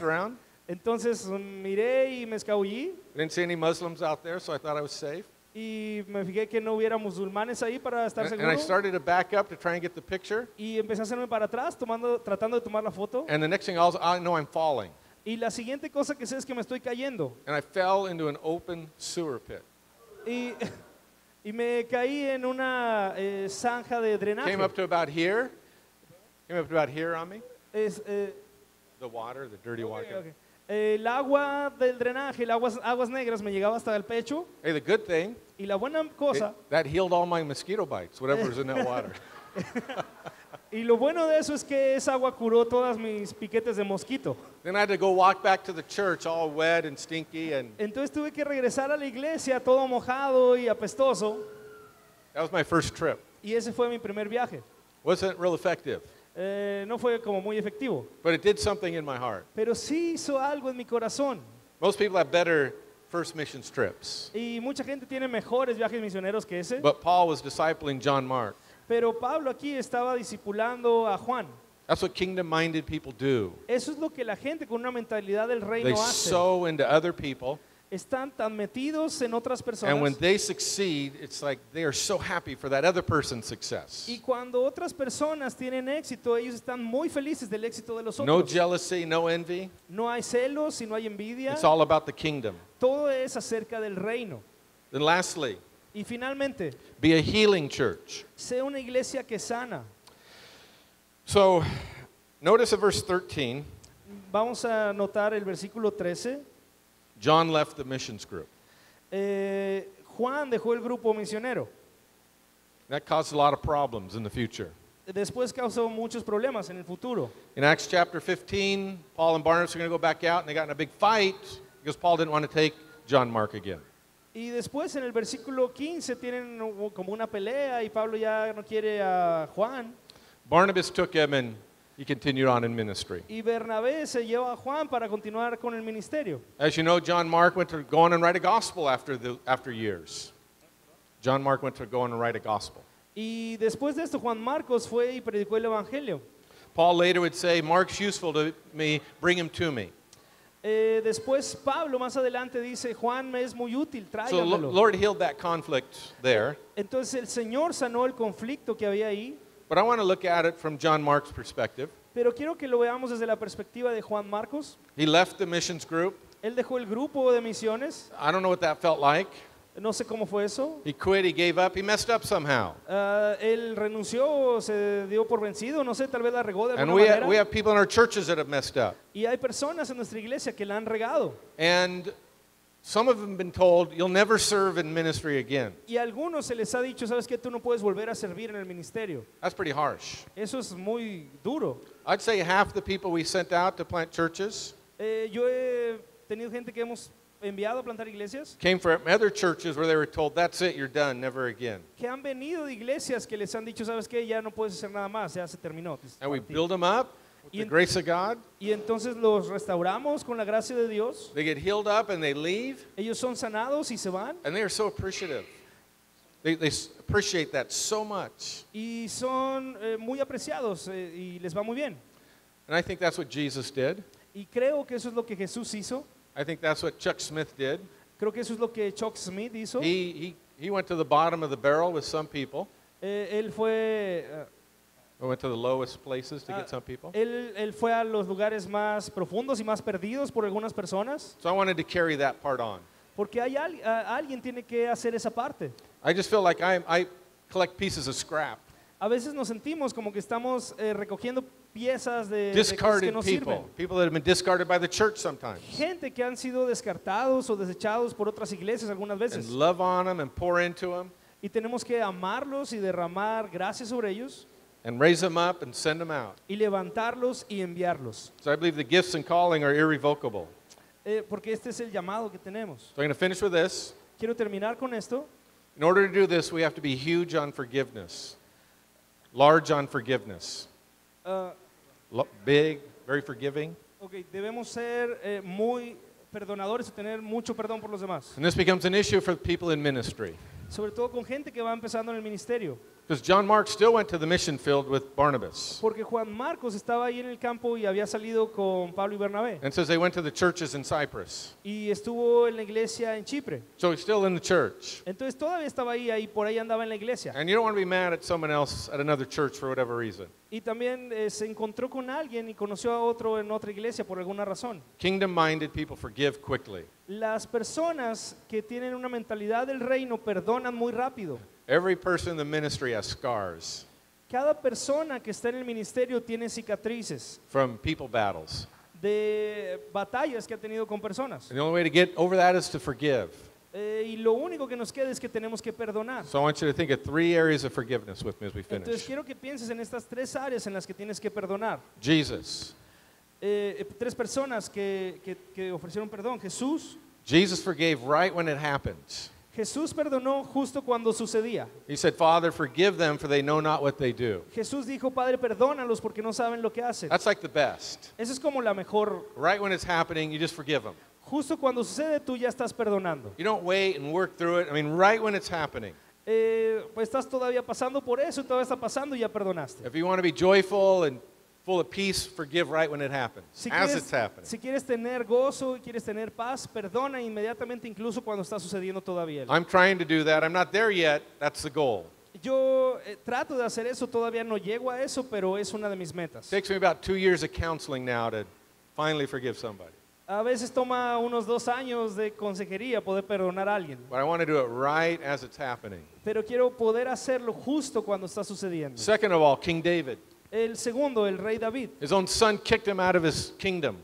around. Entonces miré y me escabullí I didn't see any Muslims out there, so I thought I was safe. y me fijé que no hubiera musulmanes ahí para estar And I seguro. started to back up to try and get the picture. Y empecé a hacerme para atrás, tratando de tomar la foto. And the next thing I know I'm falling. Y la siguiente cosa que sé es que me estoy cayendo. And I fell into an open sewer pit. Y, y me caí en una zanja de drenaje. Came up to about here. Came up to about here on me. Es, The water, the dirty water. ok. El agua del drenaje, aguas negras me llegaba hasta el pecho. Hey, the good thing, Y la buena cosa, that healed all my mosquito bites, whatever was in that water. y lo bueno de eso es que esa agua curó todas mis piquetes de mosquito. Then I had to go walk back to the church all wet and stinky, and Entonces tuve que regresar a la iglesia todo mojado y apestoso. that was my first trip. Y ese fue mi primer viaje. Wasn't real effective, No fue como muy efectivo, but it did something in my heart. pero sí hizo algo en mi corazón. Most people have better first missions trips, Y mucha gente tiene mejores viajes misioneros que ese. but Paul was discipling John Mark. Pero Pablo aquí estaba discipulando a Juan. That's what kingdom-minded people do. Eso es lo que la gente con una mentalidad del They reino hace. sow into other people, Están tan metidos en otras and when personas. they succeed, it's like they are so happy for that other person's success. Y cuando otras personas tienen éxito, ellos están muy felices del éxito de los No otros. jealousy, no envy. No hay celos y no hay envidia. It's all about the kingdom. Todo es acerca del reino. Then lastly, Y finalmente, be a healing church. sea una iglesia que sana. So notice at verse 13, Vamos a notar el versículo 13. John left the missions group. Juan dejó el grupo misionero. That caused a lot of problems in the future. Después causó muchos problemas en el futuro. In Acts chapter 15, Paul and Barnabas are going to go back out and they got in a big fight because Paul didn't want to take John Mark again. Y después en el versículo 15 tienen como una pelea y Pablo ya no quiere a Juan. Barnabas took him and he continued on in ministry. Y Bernabé se lleva a Juan para continuar con el ministerio. As you know, John Mark went to go on and write a gospel after years. John Mark went to go on and write a gospel. Y después de esto Juan Marcos fue y predicó el evangelio. Paul later would say, Mark's useful to me, bring him to me. Después Pablo más adelante dice, Juan me es muy útil, So tráiganmelo. Lord healed that conflict there. Entonces el Señor sanó el conflicto que había ahí, But I want to look at it from John Mark's perspective. pero quiero que lo veamos desde la perspectiva de Juan Marcos. He left the missions group. Él dejó el grupo de misiones, I don't know what that felt like. no sé cómo fue eso. He quit, he gave up, he messed up somehow. Él renunció, se dio por vencido, no sé, tal vez la regó de And alguna we manera. have people in our churches that have messed up. Y hay personas en nuestra iglesia que la han regado. And some of them have been told, you'll never serve in ministry again. Y a algunos se les ha dicho, sabes que tú no puedes volver a servir en el ministerio. That's pretty harsh. Eso es muy duro. I'd say half the people we sent out to plant churches Yo he tenido gente que hemos enviado a plantar iglesias, came from other churches where they were told, that's it, you're done, never again. que han venido de iglesias que les han dicho, sabes que ya no puedes hacer nada más, ya se terminó. And we build them up with the Y- grace of God. Y entonces los restauramos con la gracia de Dios. They get healed up and they leave, Ellos son sanados y se van. and they are so appreciative. They appreciate that so much. Y son muy apreciados y les va muy bien. And I think that's what Jesus did. Y creo que eso es lo que Jesús hizo. I think that's what Chuck Smith did. Creo que eso es lo que Chuck Smith hizo. He went to the bottom of the barrel with some people. Él fue Went to the lowest places to get some people. él fue a los lugares más profundos y más perdidos por algunas personas. So I wanted to carry that part on. Porque alguien tiene que hacer esa parte. I just feel like I collect pieces of scrap. A veces nos sentimos como que estamos recogiendo piezas de cosas que Discarded no people. sirven. People that have been discarded by the church sometimes. Gente que han sido descartados o desechados por otras iglesias algunas And veces. love on them and pour into them Y tenemos que amarlos y derramar gracias sobre ellos and raise them up and send them out. y levantarlos y enviarlos. So I believe the gifts and calling are irrevocable. Porque este es el llamado que tenemos. So I'm going to finish with this. Quiero terminar con esto. In order to do this, we have to be huge on forgiveness, large on forgiveness, Ah, big, very forgiving. ok, debemos ser muy perdonadores y tener mucho perdón por los demás. And this becomes an issue for people in ministry. Sobre todo con gente que va empezando en el ministerio. Because John Mark still went to the mission field with Barnabas. Porque Juan Marcos estaba ahí en el campo y había salido con Pablo y Bernabé. And says they went to the churches in Cyprus. Y estuvo en la iglesia en Chipre. So he's still in the church. Entonces todavía estaba ahí, por ahí andaba en la iglesia. And you don't want to be mad at someone else at another church for whatever reason. Y también se encontró con alguien y conoció a otro en otra iglesia por alguna razón. Kingdom-minded people forgive quickly. Las personas que tienen una mentalidad del reino perdonan muy rápido. Every person in the ministry has scars Cada persona que está en el ministerio tiene cicatrices from people battles. de batallas que ha tenido con personas. And the only way to get over that is to forgive. Y lo único que nos queda es que tenemos que perdonar. So I want you to think of 3 areas of forgiveness with me as we Entonces finish. quiero que pienses en estas 3 áreas en las que tienes que perdonar. Jesus. 3 personas que ofrecieron perdón. Jesus forgave right when it happened. Jesús perdonó justo cuando sucedía. He said, Father, forgive them for they know not what they do. Jesús dijo, Padre, perdónalos porque no saben lo que hacen. That's like the best. Eso es como la mejor. Right when it's happening, you just forgive them. Justo cuando sucede, tú ya estás perdonando. You don't wait and work through it. I mean, right when it's happening. Pues estás todavía pasando por eso, todavía está pasando y ya perdonaste. If you want to be joyful and full of peace, forgive right when it happens, Si as quieres, it's happening. si quieres tener gozo y quieres tener paz, perdona inmediatamente incluso cuando está sucediendo todavía. I'm trying to do that. I'm not there yet. That's the goal. Yo trato de hacer eso, todavía no llego a eso, pero es una de mis metas. It takes me about 2 years of counseling now to finally forgive somebody. A veces toma unos 2 años de consejería poder perdonar a alguien, But I want to do it right as it's happening. pero quiero poder hacerlo justo cuando está sucediendo. Second of all, King David. El segundo, el rey David, His own son kicked him out of his kingdom.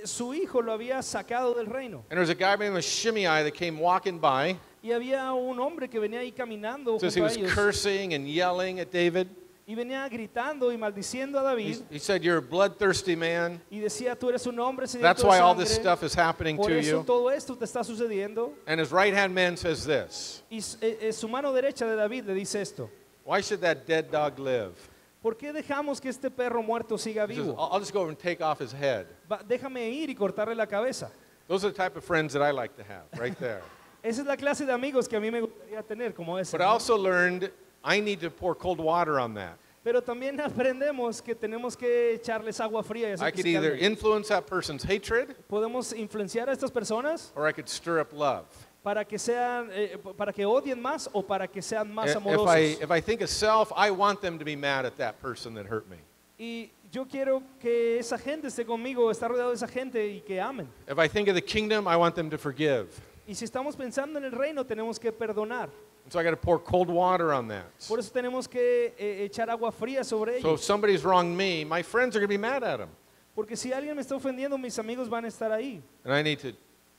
su hijo lo había sacado del reino And there was a guy named Shimei that came walking by. y había un hombre que venía ahí caminando Says he junto a was ellos cursing and yelling at David. y venía gritando y maldiciendo a David He said, "You're a bloodthirsty man. y decía, tú eres un hombre That's sediento why de all this sangre, stuff is happening por to eso you." todo esto te está sucediendo. And his right-hand man says this, Y su mano derecha de David le dice esto: "Why should that dead dog live?" ¿por qué dejamos que este perro muerto siga He says, vivo? I'll just go over and take off his head. Déjame ir y cortarle la cabeza. Those are the type of friends that I like to have, right there. Esa es la clase de amigos que a mí me gustaría tener, como ese. But I ¿no? also learned I need to pour cold water on that. Pero también aprendemos que tenemos que echarles agua fría. Y hacer I que could se either calmen. influence that person's hatred Podemos influenciar a estas personas or I could stir up love. para que sean, para que odien más o para que sean más If amorosos. I think of self, I want them to be mad at that person that hurt me. Y yo quiero que esa gente esté conmigo, estar rodeado de esa gente y que amen. If I think of the kingdom, I want them to forgive. Y si estamos pensando en el reino, tenemos que perdonar. And so I got to pour cold water on that. Por eso tenemos que echar agua fría sobre So if ellos. somebody's wronged me, my friends are going to be mad at them. Porque si alguien me está ofendiendo, mis amigos van a estar ahí. And I need to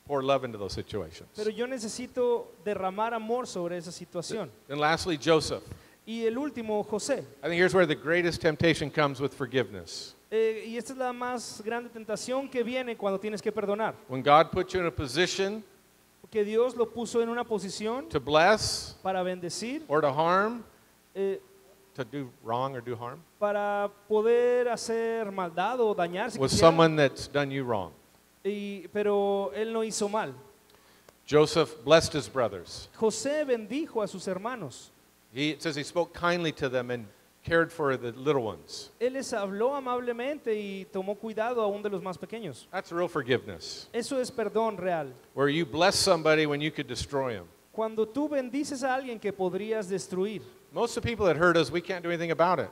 pour love into those situations. Pero yo necesito derramar amor sobre esa situación. And lastly, Joseph. Y el último, José. I think here's where the greatest temptation comes with forgiveness. Y esta es la más grande tentación que viene cuando tienes que perdonar. When God puts you in a position Que Dios lo puso en una posición to bless para bendecir, or to harm, eh, to do wrong or do harm, para poder hacer maldad o dañar si with quisiera, someone that's done you wrong. pero él no hizo mal. Joseph blessed his brothers. José bendijo a sus hermanos. It says he spoke kindly to them and cared for the little ones. Él les habló amablemente y tomó cuidado aún de los más pequeños. That's real forgiveness, Eso es perdón real. where you bless somebody when you could destroy them. Cuando tú bendices a alguien que podrías destruir. Most of the people that hurt us, we can't do anything about it.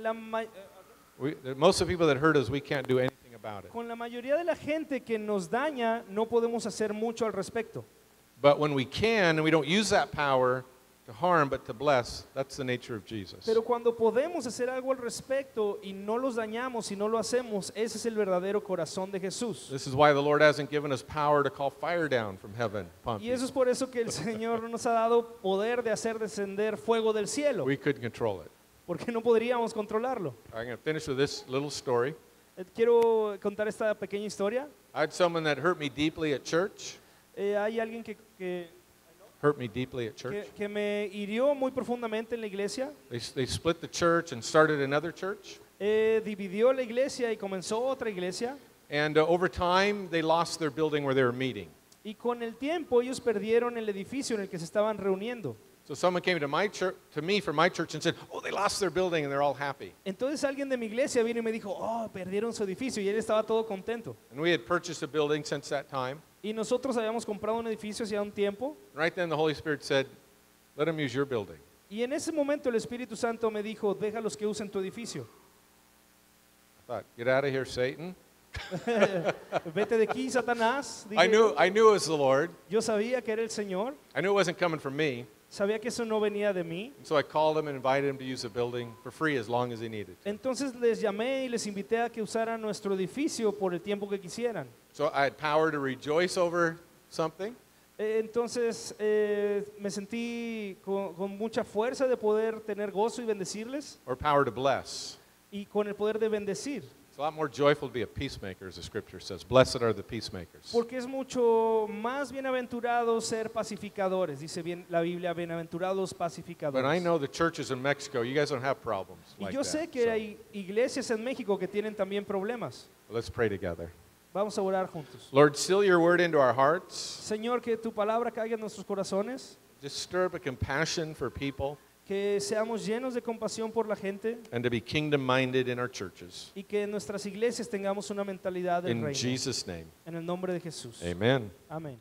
La ma- Most of the people that hurt us, we can't do anything about it. Con la mayoría de la gente que nos daña no podemos hacer mucho al respecto. But when we can, and we don't use that power to harm but to bless, that's the nature of Jesus. Pero cuando podemos hacer algo al respecto y no los dañamos y no lo hacemos, ese es el verdadero corazón de Jesús. This is why the Lord hasn't given us power to call fire down from heaven upon Y eso people. es por eso que el Señor no nos ha dado poder de hacer descender fuego del cielo, We couldn't control it. porque no podríamos controlarlo. I'm going to finish with this little story. Quiero contar esta pequeña historia. I had someone that hurt me deeply at church. Hay alguien que Hurt me deeply at church. que me hirió muy profundamente en la iglesia. They split the church and started another church. Dividió la iglesia y comenzó otra iglesia. And over time, they lost their building where they were meeting. Y con el tiempo ellos perdieron el edificio en el que se estaban reuniendo. So someone came to my church, to me from my church, and said, "Oh, they lost their building, and they're all happy." Entonces alguien de mi iglesia vino y me dijo, oh, perdieron su edificio, y él estaba todo contento. And we had purchased a building since that time. Y nosotros habíamos comprado un edificio hacía un tiempo, Right then, the Holy Spirit said, "Let them use your building." y en ese momento el Espíritu Santo me dijo, déjalos que usen tu edificio. I thought, "Get out of here, Satan." Vete de aquí, Satanás. I Dije, knew it was the Lord. yo sabía que era el Señor, I knew it wasn't coming from me. sabía que eso no venía de mí. And so I called him and invited him to use the building for free as long as he needed. Entonces les llamé y les invité a que usaran nuestro edificio por el tiempo que quisieran. So I had power to rejoice over something, Entonces me sentí con mucha fuerza de poder tener gozo y bendecirles, or power to bless. y con el poder de bendecir. It's a lot more joyful to be a peacemaker, as the scripture says. Blessed are the peacemakers. Porque es mucho más bienaventurado ser pacificadores, dice bien la Biblia, bienaventurados But I pacificadores. know the churches in Mexico, you guys don't have problems Y like yo that. sé que So hay iglesias en México que tienen también problemas. let's pray together. Vamos a orar juntos. Lord, seal your word into our hearts. Señor, que tu palabra caiga en nuestros corazones, Just stir up a compassion for people que seamos llenos de compasión por la gente and to be kingdom-minded in our churches. y que en nuestras iglesias tengamos una mentalidad del In reino. Jesus' name, En el nombre de Jesús. amen. Amén.